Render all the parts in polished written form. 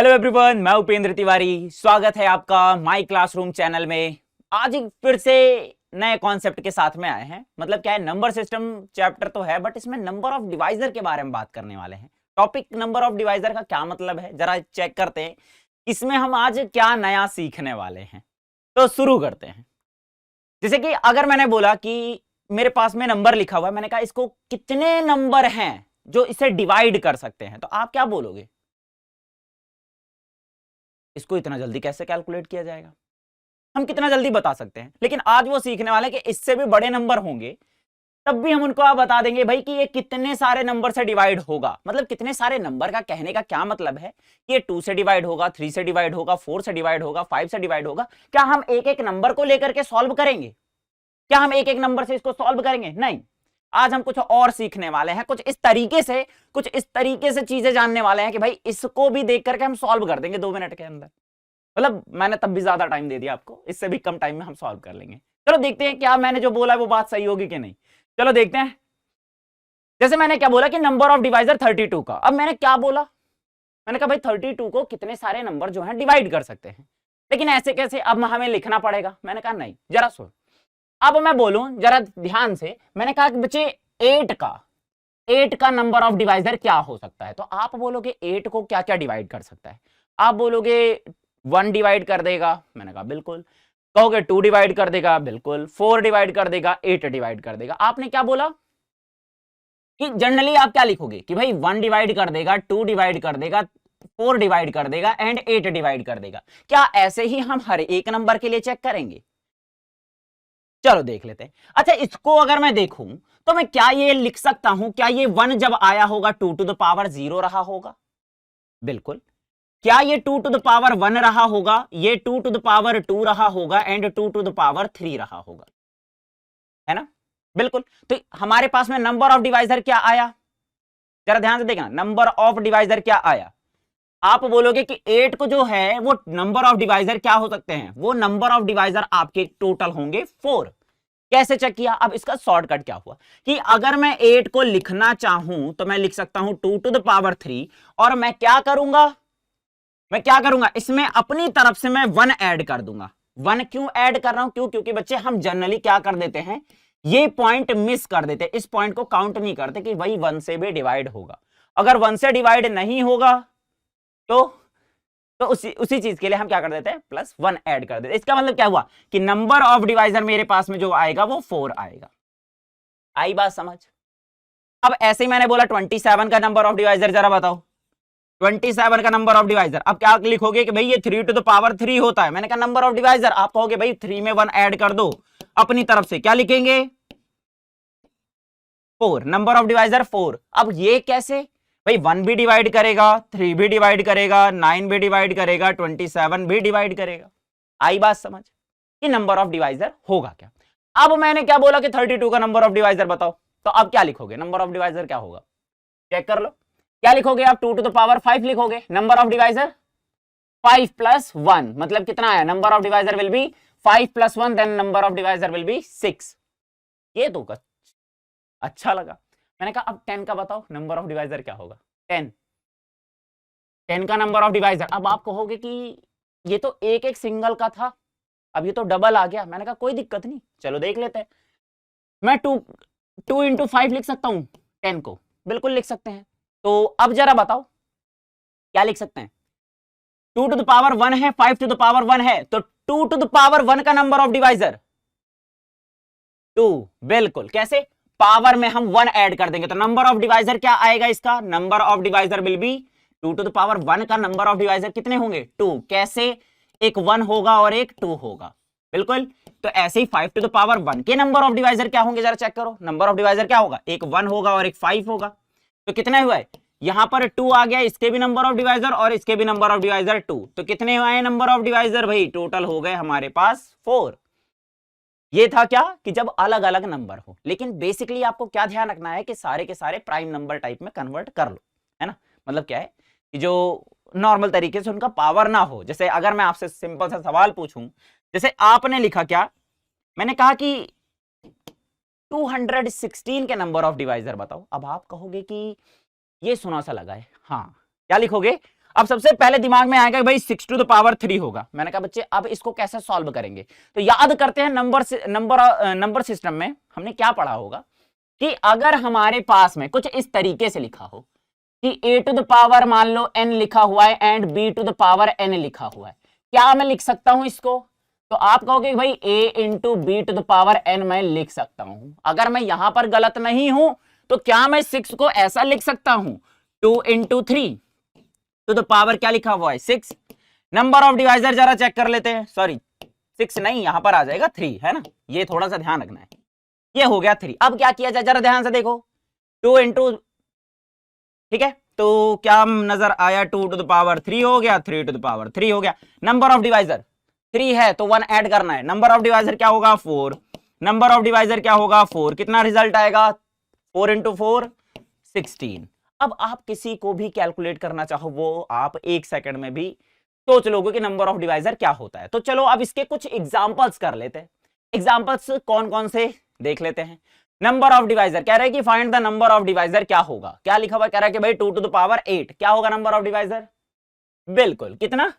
Hello everyone, मैं उपेंद्र तिवारी। स्वागत है आपका माई क्लासरूम चैनल में। आज एक फिर से नए कॉन्सेप्ट के साथ में आए हैं। मतलब क्या है, नंबर सिस्टम चैप्टर तो है बट इसमें नंबर ऑफ डिवाइजर के बारे में बात करने वाले हैं। टॉपिक नंबर ऑफ डिवाइजर का क्या मतलब है, जरा चेक करते हैं इसमें हम आज क्या नया सीखने वाले हैं। तो शुरू करते हैं। जैसे कि अगर मैंने बोला कि मेरे पास में नंबर लिखा हुआ है, मैंने कहा इसको कितने नंबर हैं जो इसे डिवाइड कर सकते हैं, तो आप क्या बोलोगे? इसको इतना जल्दी कैसे कैलकुलेट किया जाएगा, हम कितना जल्दी बता सकते हैं। लेकिन आज वो सीखने वाले कि इससे भी बड़े नंबर होंगे, तब भी हम उनको आप बता देंगे भाई कि ये कितने सारे नंबर से डिवाइड होगा। मतलब कितने सारे नंबर का कहने का क्या मतलब है कि ये 2 से डिवाइड होगा, 3 से डिवाइड होगा, 4 से डिवाइड होगा, 5 से डिवाइड होगा। क्या हम एक एक नंबर को लेकर के सॉल्व करेंगे? क्या हम एक एक नंबर से इसको सॉल्व करेंगे? नहीं। आज हम कुछ और सीखने वाले हैं, कुछ इस तरीके से चीजें जानने वाले हैं कि भाई इसको भी देख करके हम सॉल्व कर देंगे 2 मिनट के अंदर। मतलब मैंने तब भी ज्यादा टाइम दे दिया आपको, इससे भी कम टाइम में हम सॉल्व कर लेंगे। चलो देखते हैं क्या मैंने जो बोला है वो बात सही होगी कि नहीं। चलो देखते हैं। जैसे मैंने क्या बोला कि नंबर ऑफ डिवाइजर 32 का। अब मैंने क्या बोला, मैंने कहा भाई 32 को कितने सारे नंबर जो है डिवाइड कर सकते हैं। लेकिन ऐसे कैसे, अब हमें लिखना पड़ेगा। मैंने कहा नहीं, जरा सुन। अब मैं बोलूं जरा ध्यान से। मैंने कहा कि बच्चे 8 का नंबर ऑफ डिवाइजर क्या हो सकता है, तो आप बोलोगे 8 को क्या क्या डिवाइड कर सकता है। आप बोलोगे 1 डिवाइड कर देगा। मैंने कहा बिल्कुल। कहोगे 2 डिवाइड कर देगा, बिल्कुल। 4 डिवाइड कर देगा, 8 डिवाइड कर देगा। आपने क्या बोला कि जनरली आप क्या लिखोगे कि भाई 1 डिवाइड कर देगा, 2 डिवाइड कर देगा, 4 डिवाइड कर देगा एंड 8 डिवाइड कर देगा। क्या ऐसे ही हम हर एक नंबर के लिए चेक करेंगे? चलो देख लेते हैं। अच्छा, इसको अगर मैं देखूं तो मैं क्या ये लिख सकता हूं, क्या ये 1 जब आया होगा 2 टू द पावर 0 रहा होगा? बिल्कुल। क्या ये 2 टू द पावर 1 रहा होगा? ये 2 टू द पावर 2 रहा होगा एंड 2 टू द पावर 3 रहा होगा, है ना? बिल्कुल। तो हमारे पास में नंबर ऑफ डिवाइजर क्या आया, जरा ध्यान से देखना। नंबर ऑफ डिवाइजर क्या आया? आप बोलोगे कि 8 को जो है वो नंबर ऑफ डिवाइजर क्या हो सकते हैं, वो नंबर ऑफ डिवाइजर आपके टोटल होंगे 4। कैसे चेक किया? अब इसका शॉर्टकट क्या हुआ कि अगर मैं 8 को लिखना चाहूं तो मैं लिख सकता हूं 2 टू द पावर 3, और मैं क्या करूंगा इसमें अपनी तरफ से मैं 1 ऐड कर दूंगा। 1 क्यों ऐड कर रहा हूं? क्योंकि बच्चे हम जनरली क्या कर देते हैं, ये पॉइंट मिस कर देते हैं। इस पॉइंट को काउंट नहीं करते कि वही 1 से भी डिवाइड होगा। अगर 1 से डिवाइड नहीं होगा तो उसी चीज के लिए हम क्या कर देते हैं, +1 ऐड कर देते हैं। इसका मतलब क्या हुआ कि नंबर ऑफ डिवाइजर मेरे पास में जो आएगा वो 4 आएगा। आई बात समझ? अब ऐसे ही मैंने बोला 27 का नंबर ऑफ डिवाइजर, जरा बताओ 27 का नंबर ऑफ डिवाइजर। अब क्या लिखोगे कि भाई ये 3 टू द पावर 3 होता है। मैंने कहा नंबर ऑफ डिवाइजर, आप कहोगे भाई 3 में 1 ऐड कर दो। अपनी तरफ से क्या लिखेंगे, 4। Number of divisor 4। अब ये कैसे भाई, 1 भी डिवाइड करेगा, 3 भी डिवाइड करेगा, 9 भी डिवाइड करेगा, 27 भी डिवाइड करेगा। आई बात समझ कि नंबर ऑफ डिवाइजर होगा क्या। अब मैंने क्या बोला कि 32 का नंबर ऑफ डिवाइजर बताओ, तो अब क्या लिखोगे, नंबर ऑफ डिवाइजर क्या होगा, चेक कर लो। क्या लिखोगे आप, 2 टू द पावर 5 लिखोगे। नंबर ऑफ डिवाइजर 5 + 1 मतलब कितना है, number of divisor will be 5 + 1, then number of divisor will be 6। ये तो अच्छा लगा। मैंने कहा अब 10 का बताओ नंबर ऑफ डिवाइजर क्या होगा। 10 का नंबर ऑफ डिवाइजर। अब आप कहोगे कि ये तो एक एक सिंगल का था, अब ये तो डबल आ गया। मैंने कहा कोई दिक्कत नहीं, चलो देख लेते हैं। मैं 2 × 5 लिख सकता हूं 10 को, बिल्कुल लिख सकते हैं। तो अब जरा बताओ क्या लिख सकते हैं। 2 टू द पावर 1 है, 5 टू द पावर 1 है, तो 2 टू द पावर 1 का नंबर ऑफ डिवाइजर 2। बिल्कुल। कैसे, पावर में हम 1 ऐड कर देंगे, तो नंबर ऑफ डिवाइजर क्या आएगा इसका, number of divisor will be 2 to the power 1 का नंबर ऑफ डिवाइजर कितने होंगे, 2। कैसे, एक 1 होगा और एक 2 होगा। बिल्कुल। तो ऐसे ही 5 टू द पावर 1 के नंबर ऑफ डिवाइजर क्या होंगे, जरा चेक करो। नंबर ऑफ डिवाइजर क्या होगा, एक 1 होगा और एक 5 होगा। तो कितने हुए, यहां पर 2 आ गया, इसके भी नंबर ऑफ डिवाइजर और इसके भी नंबर ऑफ डिवाइजर 2। तो कितने आए नंबर ऑफ डिवाइजर भाई, टोटल हो गए हमारे पास 4। ये था क्या कि जब अलग अलग नंबर हो। लेकिन बेसिकली आपको क्या ध्यान रखना है कि सारे के सारे प्राइम नंबर टाइप में कन्वर्ट कर लो, है ना। मतलब क्या है कि जो नॉर्मल तरीके से उनका पावर ना हो। जैसे अगर मैं आपसे सिंपल सा सवाल पूछूं, जैसे आपने लिखा क्या, मैंने कहा कि 216 के नंबर ऑफ डिवाइजर बताओ। अब आप कहोगे कि ये सुना सा लगा है, हाँ क्या लिखोगे, अब सबसे पहले दिमाग में आएगा भाई 6 टू द पावर 3 होगा। मैंने कहा बच्चे अब इसको कैसे सॉल्व करेंगे, तो याद करते हैं नंबर सिस्टम में हमने क्या पढ़ा होगा कि अगर हमारे पास में कुछ इस तरीके से लिखा हो कि a टू द पावर मान लो n लिखा हुआ है and b to the power n लिखा हुआ है, क्या मैं लिख सकता हूं इसको? तो आप कहोगे भाई a into b to the power n मैं लिख सकता हूं। अगर मैं यहां पर गलत नहीं हूं तो क्या मैं 6 को ऐसा लिख सकता हूं 2 इंटू 3 टू द पावर क्या लिखा हुआ है 6। नंबर ऑफ डिवाइजर जरा चेक कर लेते हैं, सॉरी 6 नहीं यहां पर आ जाएगा 3 है ना, ये थोड़ा सा ध्यान रखना है। ये हो गया 3। अब क्या किया जाए जरा ध्यान से देखो 2 इंटू, ठीक है, तो क्या नजर आया 2 टू द पावर 3 हो गया, 3 टू द पावर 3 हो गया। नंबर ऑफ डिवाइजर 3 है तो 1 ऐड करना है। नंबर ऑफ डिवाइजर क्या होगा 4, नंबर ऑफ डिवाइजर क्या होगा 4, कितना रिजल्ट आएगा 4 इंटू 4 16। अब आप किसी को भी कैलकुलेट करना चाहो वो आप 1 सेकंड में भी सोच लोगे कि नंबर ऑफ डिवाइजर क्या होता है। तो चलो अब इसके कुछ एग्जांपल्स कर लेते हैं। एग्जांपल्स कौन कौन से देख लेते हैं। नंबर ऑफ डिवाइजर कह रहे हैं कि find the number of divisor, क्या होगा, क्या लिखा हुआ कह रहा है कि भाई 2 टू द पावर 8, क्या होगा नंबर ऑफ डिवाइजर, बिल्कुल कितना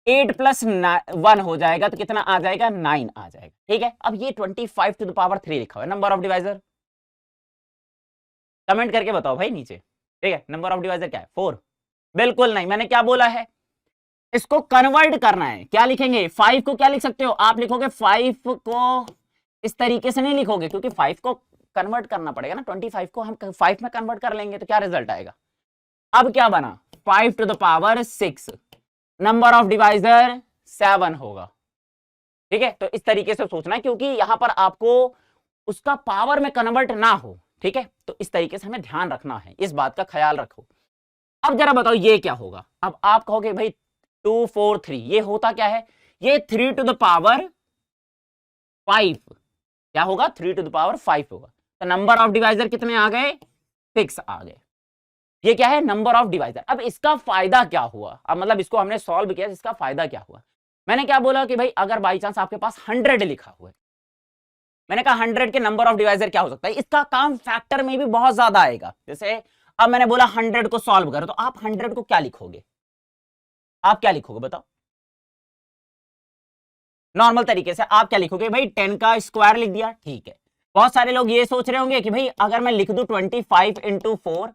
8 प्लस 1 हो जाएगा तो कितना आ जाएगा 9 आ जाएगा। ठीक है, अब ये 25 टू द पावर 3 लिखा हुआ है, नंबर ऑफ डिवाइजर कमेंट करके बताओ भाई नीचे। ठीक है, नंबर ऑफ डिवाइजर क्या है 4, बिल्कुल नहीं, मैंने क्या बोला है इसको कन्वर्ट करना है। क्या लिखेंगे 5 को क्या लिख सकते हो आप, लिखोगे 5 को इस तरीके से नहीं लिखोगे क्योंकि 5 को कन्वर्ट करना पड़ेगा ना, 25 को हम 5 में कन्वर्ट कर लेंगे तो क्या रिजल्ट आएगा। अब क्या बना 5 to the power 6, number of divisor 7 होगा। ठीक है, तो इस तरीके से सोचना है क्योंकि यहां पर आपको उसका पावर में कन्वर्ट ना हो। ठीक है, तो इस तरीके से हमें ध्यान रखना है, इस बात का ख्याल रखो। अब जरा बताओ ये क्या होगा। अब आप कहोगे भाई 2 4 3, ये होता क्या है, ये 3 टू द पावर 5, क्या होगा 3 टू द पावर 5 होगा। तो नंबर ऑफ डिवाइजर कितने आ गए 6 आ गए। ये क्या है नंबर ऑफ डिवाइजर। अब इसका फायदा क्या हुआ, अब मतलब इसको हमने सॉल्व किया, इसका फायदा क्या हुआ। मैंने क्या बोला कि भाई अगर बाई चांस आपके पास 100 लिखा हुआ है, मैंने कहा 100 के नंबर ऑफ डिवाइजर क्या हो सकता है, इसका काम फैक्टर में भी बहुत ज्यादा आएगा। जैसे अब मैंने बोला 100 को सॉल्व करो, तो आप 100 को क्या लिखोगे, आप क्या लिखोगे बताओ। नॉर्मल तरीके से आप क्या लिखोगे भाई 10 का स्क्वायर लिख दिया। ठीक है, बहुत सारे लोग ये सोच रहे होंगे कि भाई अगर मैं लिख दूं 25 इंटू 4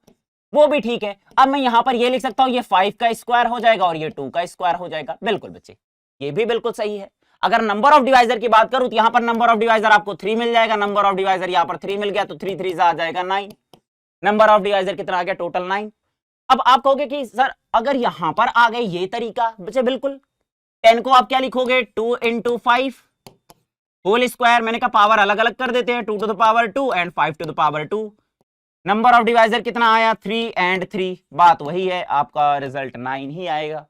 वो भी ठीक है। अब मैं यहां पर ये लिख सकता हूं ये 5 का स्क्वायर हो जाएगा और ये 2 का स्क्वायर हो जाएगा। बिल्कुल बच्चे, ये भी बिल्कुल सही है। अगर नंबर ऑफ डिवाइजर की बात करूं तो यहां पर नंबर ऑफ डिवाइजर आपको 3 मिल जाएगा, नंबर ऑफ डिवाइजर यहां पर 3 मिल गया तो 3 3 आ जाएगा 9, नंबर ऑफ डिवाइजर कितना आ गया टोटल 9। अब आप कहोगे कि सर अगर यहां पर आ गए ये तरीका, बच्चे बिल्कुल 10 को आप क्या लिखोगे 2 इंटू 5 होल स्क्वायर, मैंने कहा पावर अलग अलग कर देते हैं 2 to the power 2 and 5 to the power 2। Number of divisor कितना आया 3 एंड 3, बात वही है, आपका रिजल्ट 9 ही आएगा।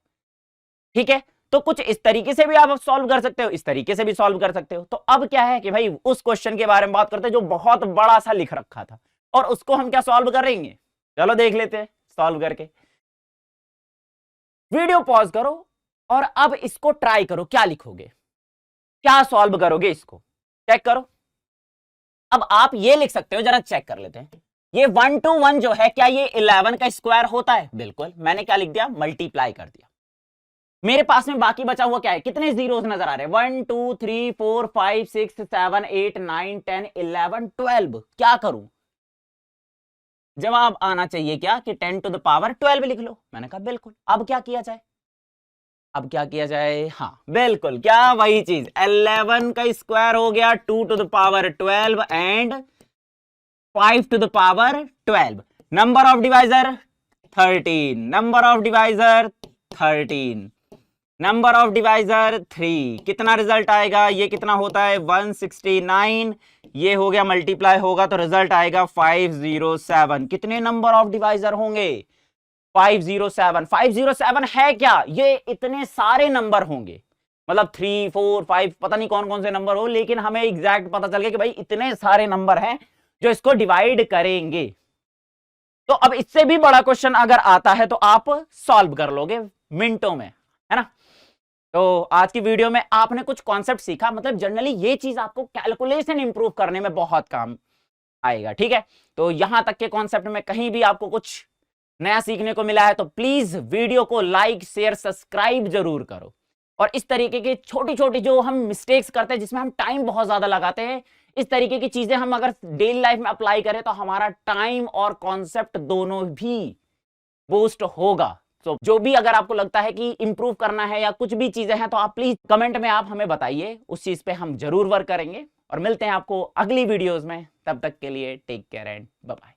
ठीक है, तो कुछ इस तरीके से भी आप सॉल्व कर सकते हो, इस तरीके से भी सॉल्व कर सकते हो। तो अब क्या है कि भाई उस क्वेश्चन के बारे में बात करते हैं जो बहुत बड़ा सा लिख रखा था और उसको हम क्या सॉल्व करेंगे, चलो देख लेते हैं सॉल्व करके। वीडियो पॉज करो और अब इसको ट्राई करो, क्या लिखोगे, क्या सॉल्व करोगे, इसको चेक करो। अब आप ये लिख सकते हो, जरा चेक कर लेते हैं। ये 1 to 1 जो है क्या ये 11 का स्क्वायर होता है, बिल्कुल। मैंने क्या लिख दिया मल्टीप्लाई कर दिया। मेरे पास में बाकी बचा हुआ क्या है, कितने जीरोस नजर आ रहे हैं 1 2 3 4 5 6 7 8 9 10 11 12, क्या करूं, जवाब आना चाहिए क्या कि 10 टू द पावर 12 लिख लो। मैंने कहा बिल्कुल। अब क्या किया जाए, अब क्या किया जाए, हाँ बिल्कुल, क्या वही चीज 11 का स्क्वायर हो गया 2 to the power 12 and 5 to the power 12। Number of divisor 13, number of divisor 13, number of divisor 3, कितना रिजल्ट आएगा, ये कितना होता है 169, ये हो गया मल्टीप्लाई होगा तो रिजल्ट आएगा 507। कितने नंबर ऑफ डिवाइजर होंगे 507। 507 है क्या, ये इतने सारे नंबर होंगे, मतलब 3 4 5 पता नहीं कौन कौन से नंबर हो, लेकिन हमें एग्जैक्ट पता चल गया कि भाई इतने सारे नंबर हैं जो इसको डिवाइड करेंगे। तो अब इससे भी बड़ा क्वेश्चन अगर आता है तो आप सॉल्व कर लोगे मिनटों में, है ना। तो आज की वीडियो में आपने कुछ कॉन्सेप्ट सीखा, मतलब जनरली ये चीज आपको कैलकुलेशन इंप्रूव करने में बहुत काम आएगा। ठीक है, तो यहां तक के कॉन्सेप्ट में कहीं भी आपको कुछ नया सीखने को मिला है तो प्लीज वीडियो को लाइक शेयर सब्सक्राइब जरूर करो। और इस तरीके की छोटी छोटी जो हम मिस्टेक्स करते हैं जिसमें हम टाइम बहुत ज्यादा लगाते हैं, इस तरीके की चीजें हम अगर डेली लाइफ में अप्लाई करें तो हमारा टाइम और कॉन्सेप्ट दोनों भी बूस्ट होगा। तो जो भी अगर आपको लगता है कि इंप्रूव करना है या कुछ भी चीजें हैं तो आप प्लीज कमेंट में आप हमें बताइए, उस चीज पे हम जरूर वर्क करेंगे। और मिलते हैं आपको अगली वीडियोस में, तब तक के लिए take care and bye bye.